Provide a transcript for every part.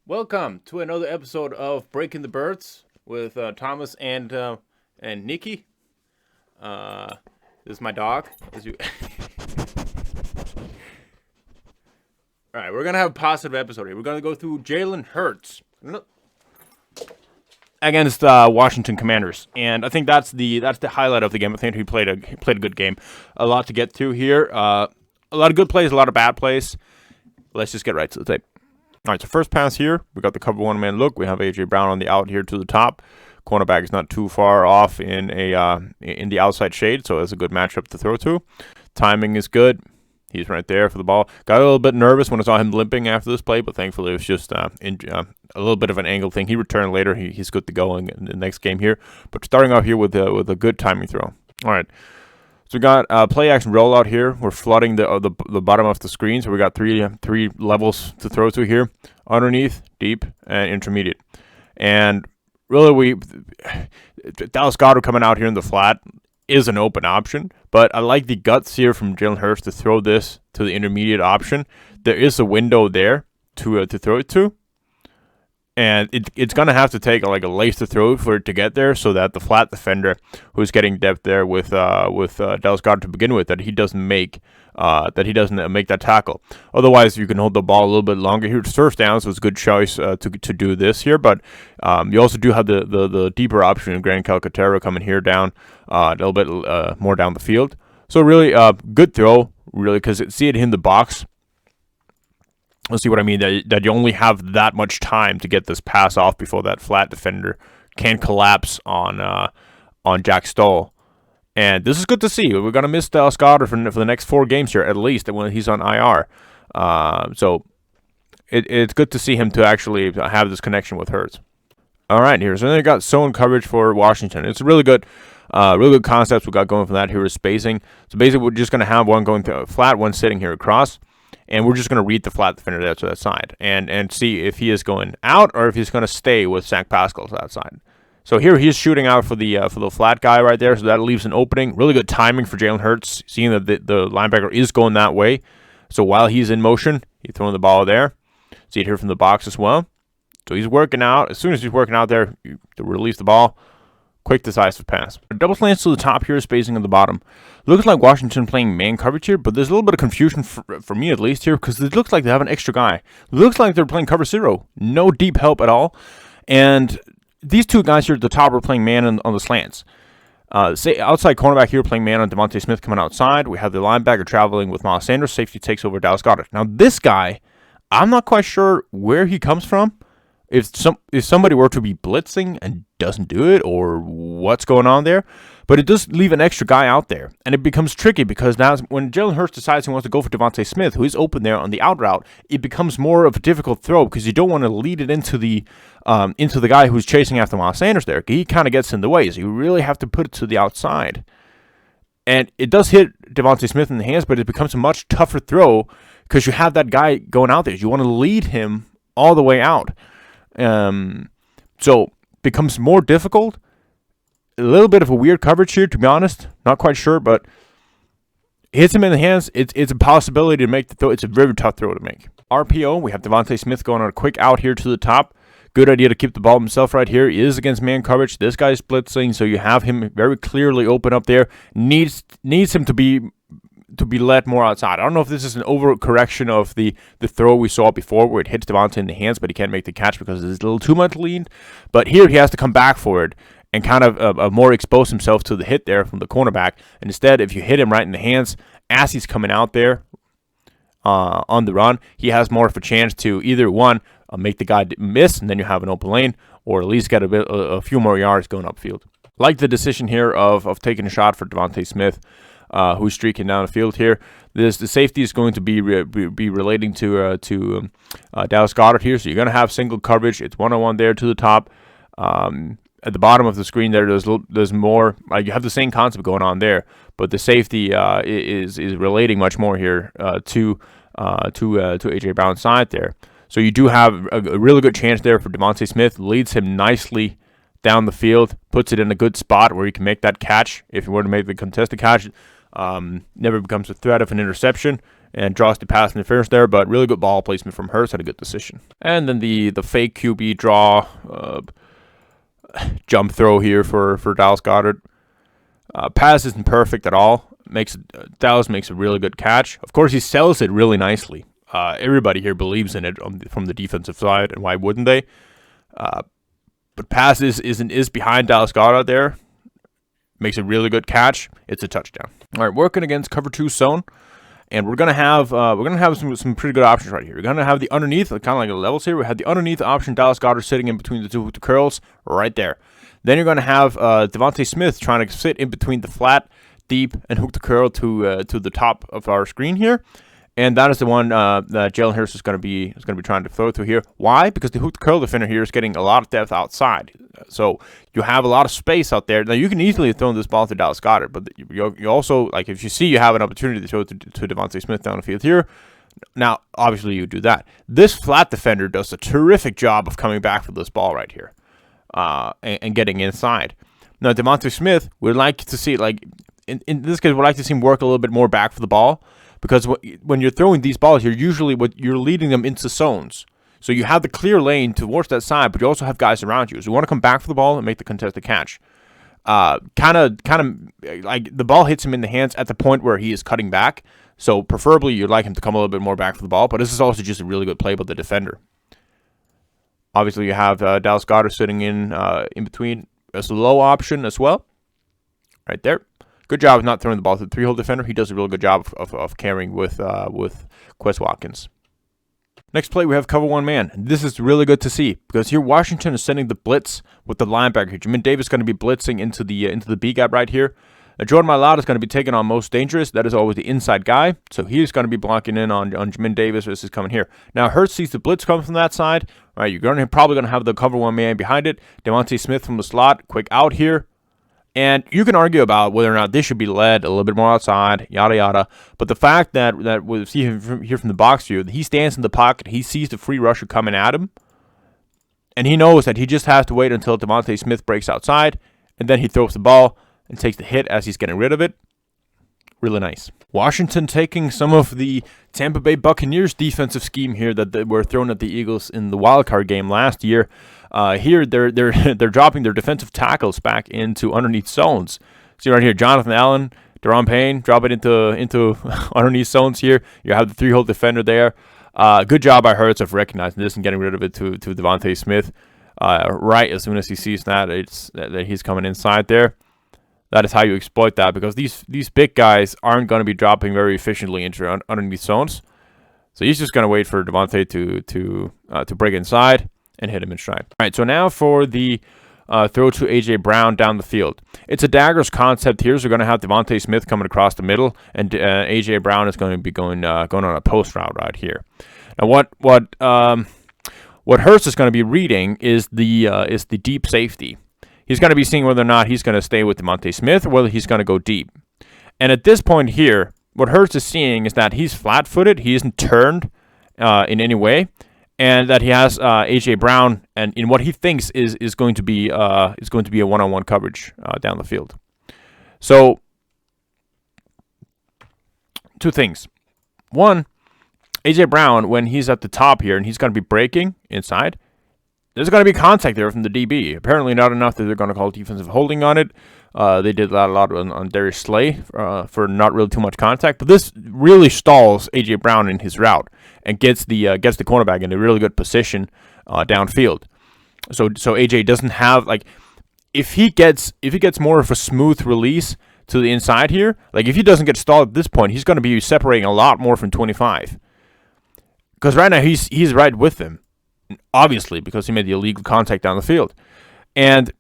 Welcome to another episode of Breaking the Birds with Thomas and Nikki. This is my dog. All right, we're gonna have a positive episode here. We're gonna go through Jalen Hurts against Washington Commanders, and I think that's the highlight of the game. I think he played a good game. A lot to get through here. A lot of good plays, a lot of bad plays. Let's just get right to the tape. All right, so first pass here, we got the cover one-man look. We have A.J. Brown on the out here to the top. Cornerback is not too far off in the outside shade, so it's a good matchup to throw to. Timing is good. He's right there for the ball. Got a little bit nervous when I saw him limping after this play, but thankfully it was just a little bit of an angle thing. He returned later. He's good to go in the next game here. But starting off here with a good timing throw. All right. So we got play action rollout here. We're flooding the bottom of the screen. So we got three levels to throw to here: underneath, deep, and intermediate. And really, Dallas Goedert coming out here in the flat is an open option. But I like the guts here from Jalen Hurts to throw this to the intermediate option. There is a window there to throw it to. And it's going to have to take like a lace to throw for it to get there, so that the flat defender who's getting depth there with Dallas Goedert to begin with, that he doesn't make that tackle. Otherwise, you can hold the ball a little bit longer here. It's first down, so it's a good choice to do this here. But you also do have the deeper option of Grand Calcaterra coming here down a little bit more down the field. So really good throw, really, because see it in the box. Let's see what I mean, that you only have that much time to get this pass off before that flat defender can collapse on Jack Stoll. And this is good to see. We're going to miss Dallas Goedert for the next 4 games here, at least, when he's on IR. So it's good to see him to actually have this connection with Hurts. All right, here. So then we got zone coverage for Washington. It's really good concepts we got going for that here is spacing. So basically, we're just going to have one going to flat, one sitting here across. And we're just going to read the flat defender there to that side and see if he is going out or if he's going to stay with Zach Pascal to that side. So here he's shooting out for the flat guy right there, so that leaves an opening. Really good timing for Jalen Hurts, seeing that the linebacker is going that way. So while he's in motion, he's throwing the ball there. See it here from the box as well. So he's working out. As soon as he's working out there, to release the ball. Quick, decisive pass. Double slants to the top here, spacing on the bottom. Looks like Washington playing man coverage here, but there's a little bit of confusion for me at least here, because it looks like they have an extra guy. Looks like they're playing cover 0. No deep help at all. And these two guys here at the top are playing man on the slants. Say outside cornerback here playing man on Devontae Smith coming outside. We have the linebacker traveling with Miles Sanders. Safety takes over Dallas Goedert. Now this guy, I'm not quite sure where he comes from. If somebody were to be blitzing and doesn't do it, or what's going on there, but it does leave an extra guy out there, and it becomes tricky because now when Jalen Hurts decides he wants to go for Devontae Smith, who is open there on the out route, it becomes more of a difficult throw because you don't want to lead it into the guy who's chasing after Miles Sanders there. He kind of gets in the way, so you really have to put it to the outside, and it does hit Devontae Smith in the hands, but it becomes a much tougher throw because you have that guy going out there. You want to lead him all the way out. So becomes more difficult. A little bit of a weird coverage here, to be honest. Not quite sure, but hits him in the hands. It's a possibility to make the throw. It's a very tough throw to make. RPO, we have Devontae Smith going on a quick out here to the top. Good idea to keep the ball himself right here. He is against man coverage. This guy's blitzing, so you have him very clearly open up there. Needs him to be led more outside. I don't know if this is an overcorrection of the throw we saw before where it hits Devontae in the hands, but he can't make the catch because it's a little too much lead. But here he has to come back for it and kind of more expose himself to the hit there from the cornerback. And instead, if you hit him right in the hands as he's coming out there on the run, he has more of a chance to either one, make the guy miss and then you have an open lane, or at least get a few more yards going upfield. Like the decision here of taking a shot for Devontae Smith, who's streaking down the field here. The safety is going to be relating to Dallas Goedert here, so you're going to have single coverage. It's one-on-one there to the top. At the bottom of the screen there's more. You have the same concept going on there, but the safety is relating much more here to A.J. Brown's side there. So you do have a really good chance there for Devontae Smith. Leads him nicely down the field, puts it in a good spot where he can make that catch. If he were to make the contested catch, never becomes a threat of an interception, and draws the pass interference there, but really good ball placement from Hurts, had a good decision. And then the fake QB draw, jump throw here for Dallas Goedert. Pass isn't perfect at all. Dallas makes a really good catch. Of course, he sells it really nicely. Everybody here believes in it from the defensive side, and why wouldn't they? But pass is behind Dallas Goedert there. Makes a really good catch. It's a touchdown. All right, working against cover 2 zone, and we're gonna have some pretty good options right here. We're gonna have the underneath, kind of like the levels here. We have the underneath option, Dallas Goedert sitting in between the two curls right there. Then you're gonna have Devontae Smith trying to sit in between the flat, deep, and hook the curl to the top of our screen here. And that is the one that Jalen Hurts is going to be trying to throw through here. Why? Because the hook curl defender here is getting a lot of depth outside. So you have a lot of space out there. Now, you can easily throw this ball to Dallas Goedert, but you also, like, if you see you have an opportunity to throw it to Devontae Smith down the field here, now, obviously, you do that. This flat defender does a terrific job of coming back for this ball right here and getting inside. Now, Devontae Smith, we'd like to see, like, in this case, we'd like to see him work a little bit more back for the ball. Because when you're throwing these balls, you're leading them into zones. So you have the clear lane towards that side, but you also have guys around you. So you want to come back for the ball and make the contested catch. Kind of like the ball hits him in the hands at the point where he is cutting back. So preferably you'd like him to come a little bit more back for the ball. But this is also just a really good play by the defender. Obviously you have Dallas Goedert sitting in between as a low option as well. Right there. Good job of not throwing the ball to the 3-hole defender. He does a real good job of carrying with Quez Watkins. Next play, we have cover 1 man. This is really good to see because here Washington is sending the blitz with the linebacker here. Jamin Davis is going to be blitzing into the B gap right here. Jordan Mailata is going to be taking on most dangerous. That is always the inside guy. So he's going to be blocking in on Jamin Davis. This is coming here. Now Hurts sees the blitz coming from that side. Right, you're probably going to have the cover 1 man behind it. Devontae Smith from the slot, quick out here. And you can argue about whether or not this should be led a little bit more outside, yada, yada. But the fact that we see him here from the box view, he stands in the pocket, he sees the free rusher coming at him, and he knows that he just has to wait until Devontae Smith breaks outside, and then he throws the ball and takes the hit as he's getting rid of it. Really nice. Washington taking some of the Tampa Bay Buccaneers defensive scheme here that were thrown at the Eagles in the wildcard game last year. Here they're dropping their defensive tackles back into underneath zones. See right here, Jonathan Allen, Daron Payne, drop it into underneath zones here. You have the 3-hole defender there. Good job by Hurts of recognizing this and getting rid of it to Devontae Smith. Right as soon as he sees that he's coming inside there. That is how you exploit that because these big guys aren't going to be dropping very efficiently into underneath zones. So he's just going to wait for Devontae to break inside and hit him in stride. All right, so now for the throw to A.J. Brown down the field. It's a daggers concept here, so we're going to have Devontae Smith coming across the middle, and A.J. Brown is going to be going on a post route right here. Now, what Hurts is going to be reading is the deep safety. He's going to be seeing whether or not he's going to stay with Devontae Smith or whether he's going to go deep. And at this point here, what Hurts is seeing is that he's flat-footed. He isn't turned in any way. And that he has A.J. Brown, and in what he thinks is going to be a one-on-one coverage down the field. So, two things. One, A.J. Brown, when he's at the top here and he's going to be breaking inside, there's going to be contact there from the DB. Apparently not enough that they're going to call defensive holding on it. They did that a lot on Darius Slay for not really too much contact. But this really stalls A.J. Brown in his route and gets the cornerback in a really good position downfield. So A.J. doesn't have, like, if he gets more of a smooth release to the inside here, like if he doesn't get stalled at this point, he's going to be separating a lot more from 25. Because right now he's right with them. Obviously, because he made the illegal contact down the field. And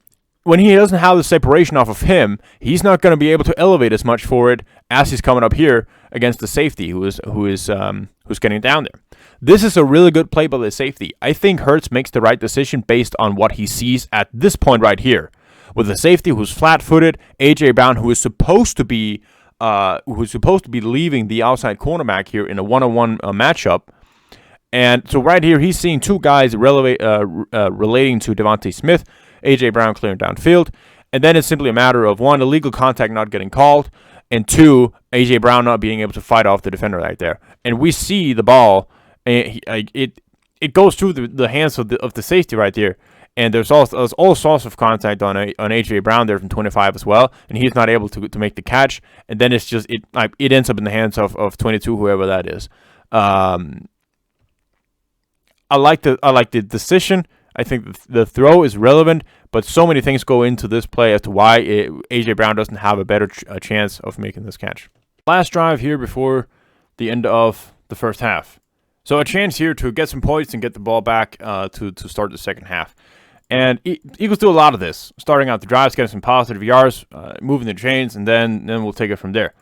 when he doesn't have the separation off of him, he's not going to be able to elevate as much for it as he's coming up here against the safety who's getting down there. This is a really good play by the safety. I think Hurts makes the right decision based on what he sees at this point right here. With the safety who's flat-footed, A.J. Brown, who is supposed to be leaving the outside cornerback here in a one-on-one matchup. And so right here, he's seeing two guys relating to Devontae Smith, A.J. Brown clearing downfield. And then it's simply a matter of, one, illegal contact not getting called, and 2, A.J. Brown not being able to fight off the defender right there. And we see the ball, it goes through the hands of the safety right there. And there's all sorts of contact on A.J. Brown there from 25 as well, and he's not able to make the catch. And then it's just it ends up in the hands of 22, whoever that is. I like the decision. I think the throw is relevant, but so many things go into this play as to why A.J. Brown doesn't have a better chance of making this catch. Last drive here before the end of the first half. So a chance here to get some points and get the ball back to start the second half. And Eagles do a lot of this, starting out the drives, getting some positive yards, moving the chains, and then we'll take it from there.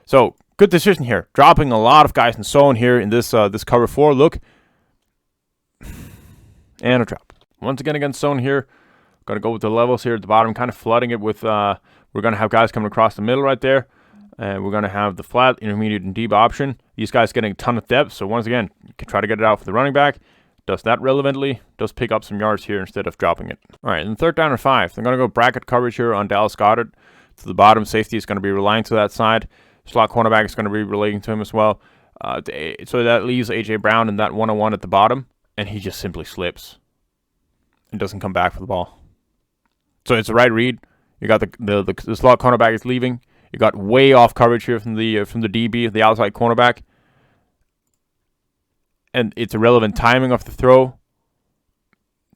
So good decision here, dropping a lot of guys in zone here in this cover 4 look, and a drop. Once again against zone here, going to go with the levels here at the bottom, kind of flooding it with. We're going to have guys coming across the middle right there, and we're going to have the flat, intermediate, and deep option. These guys getting a ton of depth, so once again, you can try to get it out for the running back. Does that relevantly, does pick up some yards here instead of dropping it. All right, and 3rd down and 5. They're going to go bracket coverage here on Dallas Goedert. To the bottom, safety is going to be relying to that side. Slot cornerback is going to be relating to him as well. So that leaves A.J. Brown in that 1-on-1 at the bottom, and he just simply slips and doesn't come back for the ball. So it's the right read. You got the slot cornerback is leaving. You got way off coverage here from the DB, the outside cornerback. And it's irrelevant timing of the throw.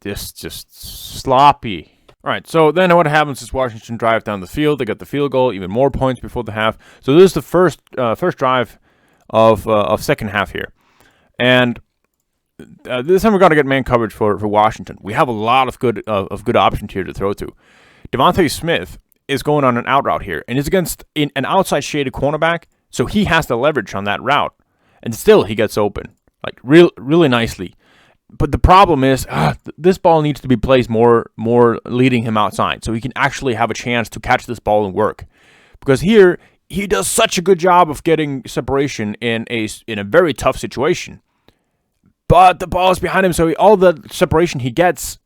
Just sloppy. All right, so then what happens is Washington drive down the field. They get the field goal, even more points before the half. So this is the first drive of second half here. And this time we're going to get man coverage for Washington. We have a lot of good options here to throw to. Devontae Smith is going on an out route here, and it's against an outside shaded cornerback, so he has the leverage on that route. And still he gets open. Like really nicely, but the problem is this ball needs to be placed more leading him outside, so he can actually have a chance to catch this ball and work. Because here he does such a good job of getting separation in a very tough situation, but the ball is behind him, so all the separation he gets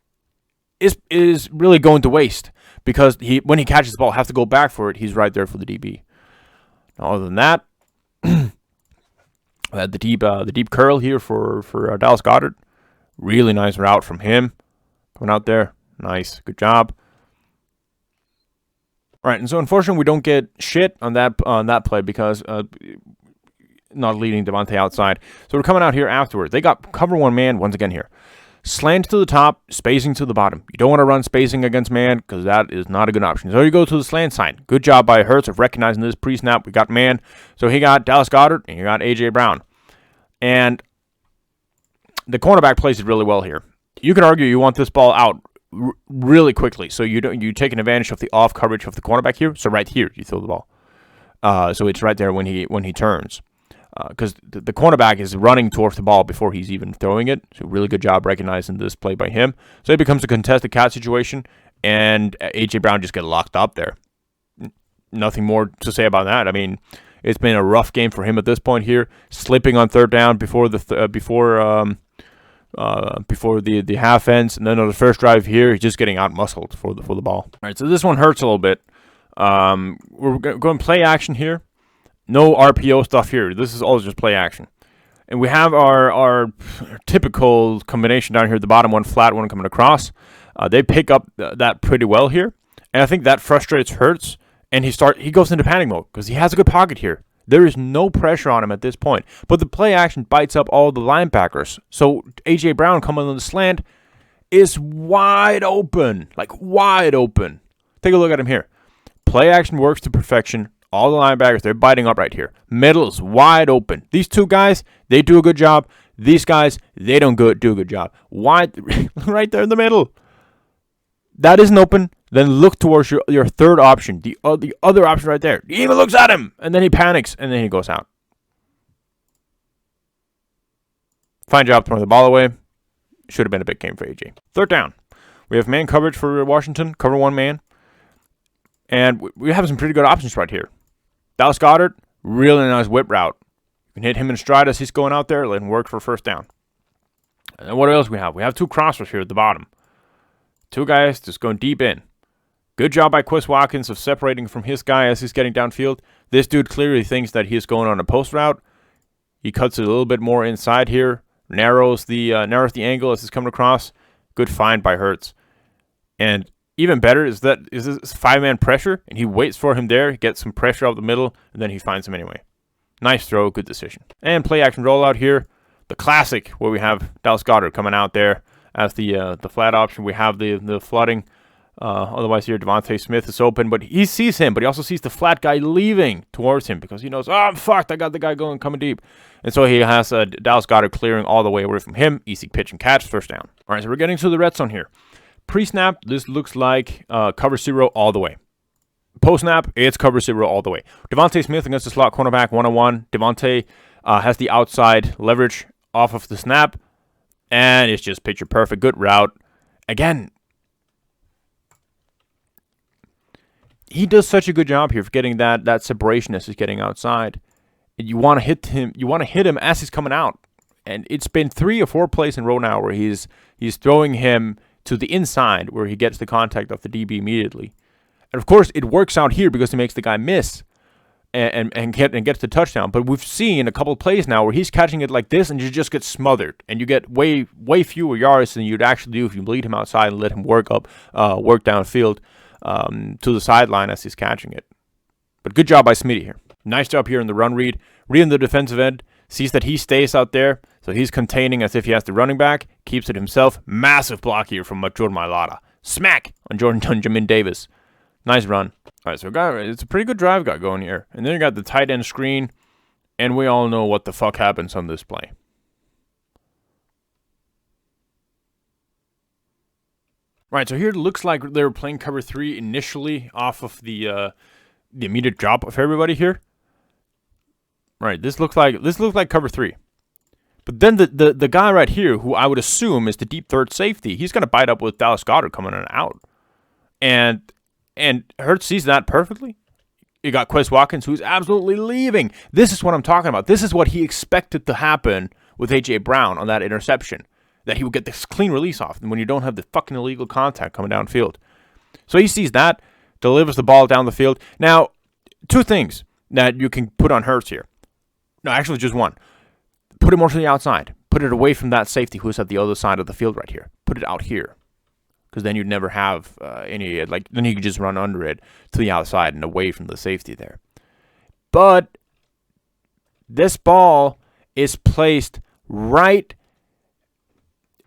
is really going to waste because when he catches the ball, has to go back for it. He's right there for the DB. Now, other than that. The deep curl here for Dallas Goedert. Really nice route from him. Coming out there. Nice. Good job. All right, and so unfortunately we don't get shit on that play because not leading Devontae outside. So we're coming out here afterward. They got cover 1 man once again here. Slant to the top, spacing to the bottom. You don't want to run spacing against man because that is not a good option. So you go to the slant side. Good job by Hurts of recognizing this pre-snap. We got man. So he got Dallas Goedert and you got A.J. Brown. And the cornerback plays it really well here. You could argue you want this ball out really quickly. So you take an advantage of the off coverage of the cornerback here. So right here you throw the ball. So it's right there when he turns. Because the cornerback is running towards the ball before he's even throwing it. So really good job recognizing this play by him. So it becomes a contested catch situation, and A.J. Brown just get locked up there. Nothing more to say about that. I mean, it's been a rough game for him at this point here, slipping on 3rd down before the half ends, and then on the first drive here, he's just getting out muscled for the ball. All right, so this one hurts a little bit. We're going play action here. No RPO stuff here. This is all just play action. And we have our typical combination down here at the bottom, one flat, one coming across. They pick up that pretty well here. And I think that frustrates Hurts. And he goes into panic mode because he has a good pocket here. There is no pressure on him at this point. But the play action bites up all the linebackers. So A.J. Brown coming on the slant is wide open. Like wide open. Take a look at him here. Play action works to perfection. All the linebackers, they're biting up right here. Middle is wide open. These two guys, they do a good job. These guys, they don't do a good job. Wide, right there in the middle. That isn't open. Then look towards your third option. The other option right there. He even looks at him. And then he panics. And then he goes out. Fine job throwing the ball away. Should have been a big game for AJ. 3rd down. We have man coverage for Washington. Cover 1 man. And we have some pretty good options right here. Dallas Goedert, really nice whip route. You can hit him in stride as he's going out there. Let him work for 1st down. And then what else we have? We have 2 crossers here at the bottom. 2 guys just going deep in. Good job by Quez Watkins of separating from his guy as he's getting downfield. This dude clearly thinks that he's going on a post route. He cuts it a little bit more inside here, narrows the angle as it's coming across. Good find by Hurts. And even better is this 5-man pressure, and he waits for him there, gets some pressure out the middle, and then he finds him anyway. Nice throw, good decision. And play action rollout here. The classic where we have Dallas Goedert coming out there as the flat option. We have the flooding. Otherwise here, Devontae Smith is open, but he sees him, but he also sees the flat guy leaving towards him because he knows, oh, I'm fucked. I got the guy coming deep. And so he has Dallas Goedert clearing all the way away from him. Easy pitch and catch, first down. All right, so we're getting to the red zone here. Pre-snap, this looks like cover 0 all the way. Post-snap, it's cover 0 all the way. Devontae Smith against the slot cornerback, 1-on-1. Devontae has the outside leverage off of the snap, and it's just picture perfect. Good route. Again, he does such a good job here for getting that separation as he's getting outside. And you want to hit him. You want to hit him as he's coming out. And it's been 3 or 4 plays in a row now where he's throwing him to the inside where he gets the contact of the DB immediately. And of course, it works out here because he makes the guy miss and gets the touchdown. But we've seen a couple of plays now where he's catching it like this and you just get smothered. And you get way fewer yards than you'd actually do if you lead him outside and let him work downfield to the sideline as he's catching it. But good job by Smitty here. Nice job here in the run read. Reading the defensive end. Sees that he stays out there. So he's containing as if he has the running back. Keeps it himself. Massive block here from Jordan Mailata. Smack on Jamin Davis. Nice run. All right, so it's a pretty good drive got going here. And then you got the tight end screen. And we all know what the fuck happens on this play. Right, so here it looks like they were playing cover 3 initially off of the immediate drop of everybody here. Right, this looked like cover 3. But then the guy right here, who I would assume is the deep third safety, he's going to bite up with Dallas Goedert coming in and out. And Hurts sees that perfectly. You got Quez Watkins, who's absolutely leaving. This is what I'm talking about. This is what he expected to happen with A.J. Brown on that interception. That he would get this clean release off when you don't have the fucking illegal contact coming downfield. So he sees that, delivers the ball down the field. Now, 2 things that you can put on Hurts here. No, actually just 1. Put it more to the outside. Put it away from that safety who's at the other side of the field right here. Put it out here. Because then you'd never have then he could just run under it to the outside and away from the safety there. But this ball is placed right.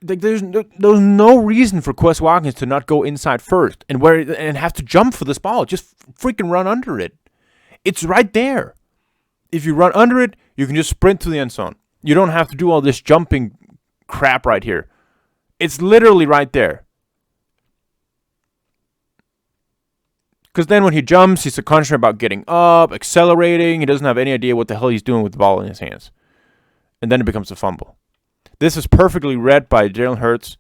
There's no reason for Quez Watkins to not go inside first and have to jump for this ball. Just freaking run under it. It's right there. If you run under it, you can just sprint to the end zone. You don't have to do all this jumping crap right here. It's literally right there. Because then when he jumps, he's conscious about getting up, accelerating. He doesn't have any idea what the hell he's doing with the ball in his hands. And then it becomes a fumble. This is perfectly read by Jalen Hurts.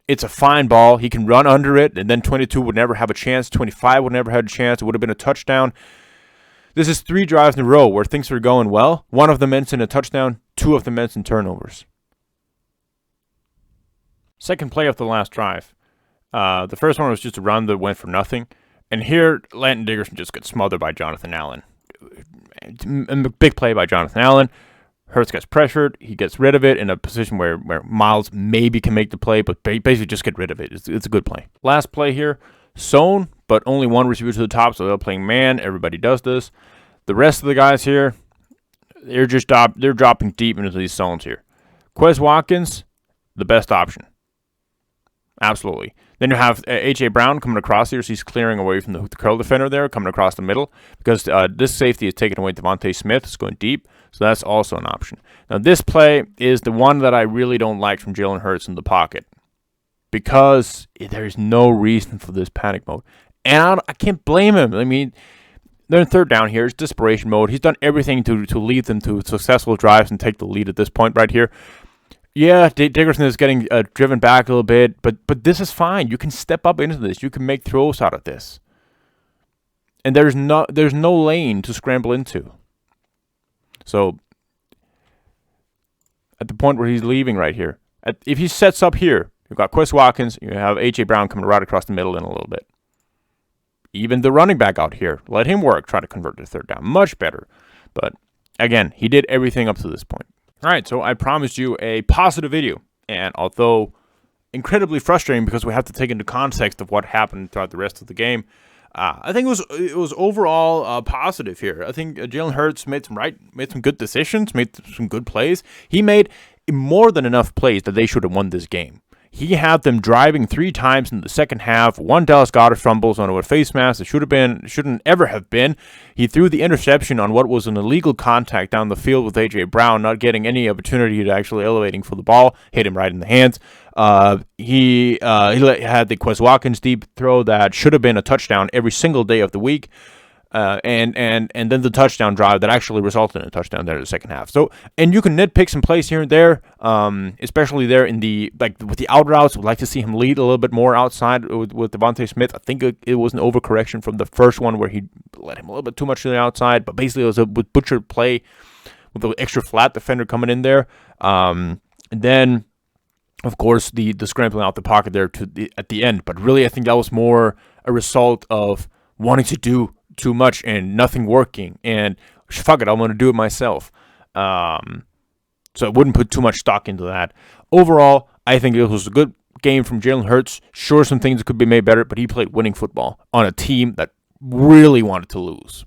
It's a fine ball. He can run under it, and then 22 would never have a chance. 25 would never have a chance. It would have been a touchdown. This is 3 drives in a row where things are going well. 1 of them ends in a touchdown. 2 of them ends in turnovers. Second play of the last drive. The first one was just a run that went for nothing. And here, Landon Dickerson just gets smothered by Jonathan Allen. A big play by Jonathan Allen. Hurts gets pressured. He gets rid of it in a position where Miles maybe can make the play, but basically just get rid of it. It's a good play. Last play here, zone, but only 1 receiver to the top, so they're playing man. Everybody does this. The rest of the guys here, they're dropping deep into these zones here. Quez Watkins, the best option. Absolutely. Then you have A.J. Brown coming across here, so he's clearing away from the curl defender there, coming across the middle, because this safety is taking away Devontae Smith. It's going deep, so that's also an option. Now, this play is the one that I really don't like from Jalen Hurts in the pocket, because there's no reason for this panic mode. And I can't blame him. I mean, they're in third down here. It's desperation mode. He's done everything to lead them to successful drives and take the lead at this point right here. Yeah, Dickerson is getting driven back a little bit, but this is fine. You can step up into this. You can make throws out of this. And there's no lane to scramble into. So at the point where he's leaving right here, if he sets up here, you've got Quez Watkins, you have A.J. Brown coming right across the middle in a little bit. Even the running back out here, let him work, try to convert the third down. Much better. But again, he did everything up to this point. All right, so I promised you a positive video. And although incredibly frustrating because we have to take into context of what happened throughout the rest of the game, I think it was overall positive here. I think Jalen Hurts made some good decisions, made some good plays. He made more than enough plays that they should have won this game. He had them driving 3 times in the second half. 1 Dallas Goedert fumbles onto a face mask. It shouldn't ever have been. He threw the interception on what was an illegal contact down the field with A.J. Brown, not getting any opportunity to actually elevating for the ball. Hit him right in the hands. He had the Quez Watkins deep throw that should have been a touchdown every single day of the week. And then the touchdown drive that actually resulted in a touchdown there in the second half. So, and you can nitpick some plays here and there, especially there in with the out routes. Would like to see him lead a little bit more outside with Devontae Smith. I think it was an overcorrection from the first one where he let him a little bit too much to the outside, but basically it was a butchered play with the extra flat defender coming in there. And then, of course, the scrambling out the pocket there at the end. But really, I think that was more a result of wanting to do too much and nothing working, and fuck it, I'm going to do it myself. So I wouldn't put too much stock into that. Overall, I think it was a good game from Jalen Hurts. Sure, some things could be made better, but he played winning football on a team that really wanted to lose.